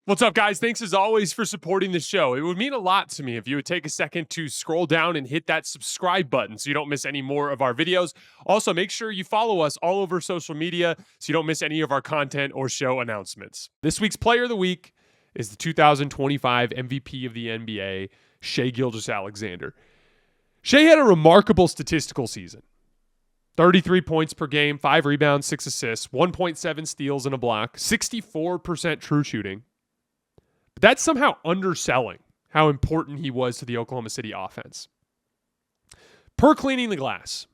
What's up, guys? Thanks as always for supporting the show. It would mean a lot to me if you would take a second to scroll down and hit that subscribe button so you don't miss any more of our videos. Also, make sure you follow us all over social media so you don't miss any of our content or show announcements. This week's Player of the Week is the 2025 MVP of the NBA, Shai Gilgeous-Alexander. Shai had a remarkable statistical season. 33 points per game, 5 rebounds, 6 assists, 1.7 steals and a block, 64% true shooting. But that's somehow underselling how important he was to the Oklahoma City offense. Per cleaning the glass,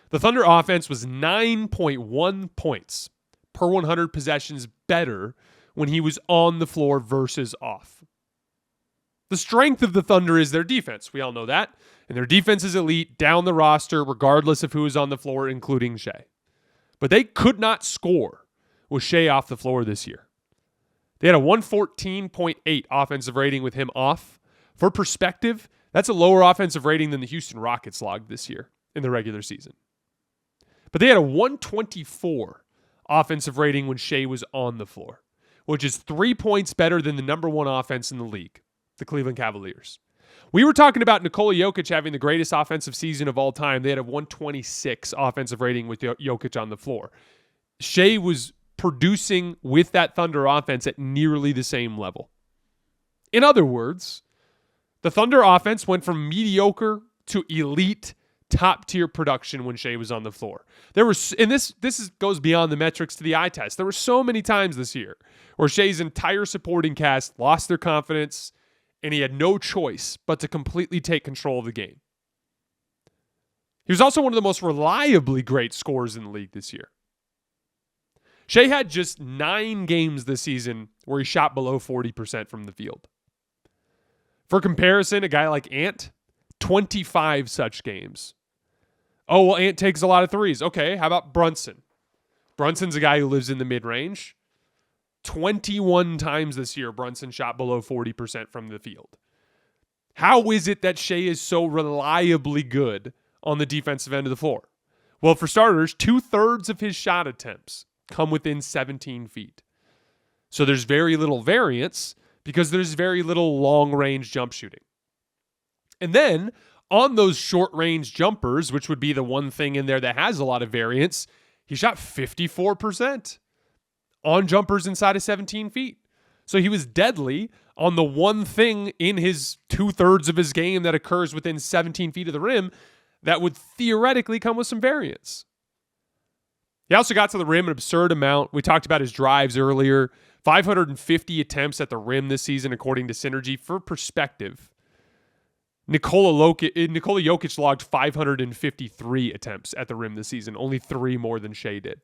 the Thunder offense was 9.1 points per 100 possessions better when he was on the floor versus off. The strength of the Thunder is their defense. We all know that. And their defense is elite down the roster, regardless of who is on the floor, including Shai. But they could not score with Shai off the floor this year. They had a 114.8 offensive rating with him off. For perspective, that's a lower offensive rating than the Houston Rockets logged this year in the regular season. But they had a 124 offensive rating when Shai was on the floor, which is 3 points better than the number one offense in the league, the Cleveland Cavaliers. We were talking about Nikola Jokic having the greatest offensive season of all time. They had a 126 offensive rating with Jokic on the floor. Shai was producing with that Thunder offense at nearly the same level. In other words, the Thunder offense went from mediocre to elite top-tier production when Shai was on the floor. There was, and this goes beyond the metrics to the eye test. There were so many times this year where Shai's entire supporting cast lost their confidence and he had no choice but to completely take control of the game. He was also one of the most reliably great scorers in the league this year. Shai had just 9 games this season where he shot below 40% from the field. For comparison, a guy like Ant, 25 such games. Oh, well, Ant takes a lot of threes. Okay, how about Brunson? Brunson's a guy who lives in the mid-range. 21 times this year, Brunson shot below 40% from the field. How is it that Shai is so reliably good on the defensive end of the floor? Well, for starters, 2/3 of his shot attempts come within 17 feet. So there's very little variance because there's very little long-range jump shooting. And then on those short-range jumpers, which would be the one thing in there that has a lot of variance, he shot 54% on jumpers inside of 17 feet. So he was deadly on the one thing in his 2/3 of his game that occurs within 17 feet of the rim that would theoretically come with some variance. He also got to the rim an absurd amount. We talked about his drives earlier. 550 attempts at the rim this season, according to Synergy. For perspective, Nikola Jokic logged 553 attempts at the rim this season, only 3 more than Shai did.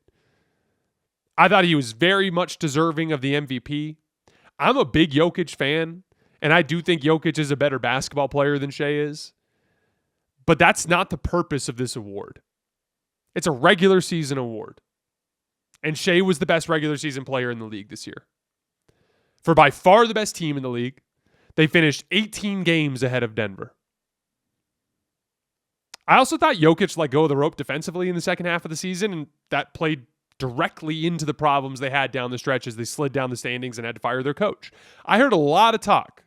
I thought he was very much deserving of the MVP. I'm a big Jokic fan, and I do think Jokic is a better basketball player than Shai is. But that's not the purpose of this award. It's a regular season award. And Shai was the best regular season player in the league this year. For by far the best team in the league, they finished 18 games ahead of Denver. I also thought Jokic let go of the rope defensively in the second half of the season, and that played directly into the problems they had down the stretch as they slid down the standings and had to fire their coach. I heard a lot of talk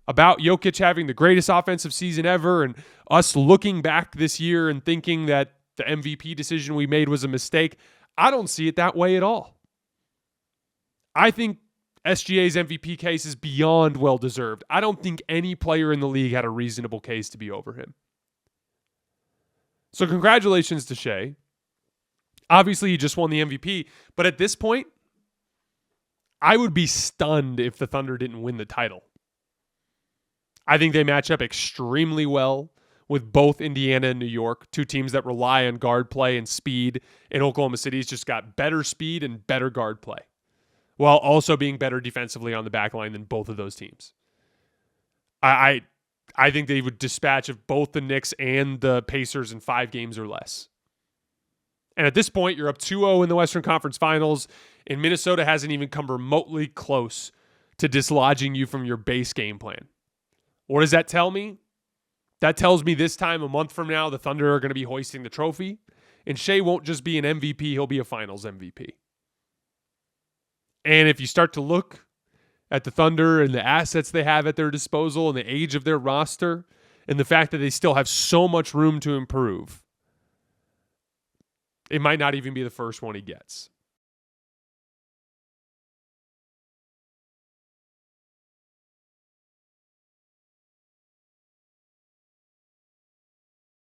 about Jokic having the greatest offensive season ever and us looking back this year and thinking that the MVP decision we made was a mistake. I don't see it that way at all. I think SGA's MVP case is beyond well-deserved. I don't think any player in the league had a reasonable case to be over him. So congratulations to Shai. Obviously, he just won the MVP, but at this point, I would be stunned if the Thunder didn't win the title. I think they match up extremely well with both Indiana and New York, two teams that rely on guard play and speed, and Oklahoma City's just got better speed and better guard play, while also being better defensively on the back line than both of those teams. I think they would dispatch of both the Knicks and the Pacers in 5 games or less. And at this point, you're up 2-0 in the Western Conference Finals, and Minnesota hasn't even come remotely close to dislodging you from your base game plan. What does that tell me? That tells me this time a month from now, the Thunder are going to be hoisting the trophy, and Shai won't just be an MVP, he'll be a Finals MVP. And if you start to look at the Thunder and the assets they have at their disposal and the age of their roster and the fact that they still have so much room to improve, it might not even be the first one he gets.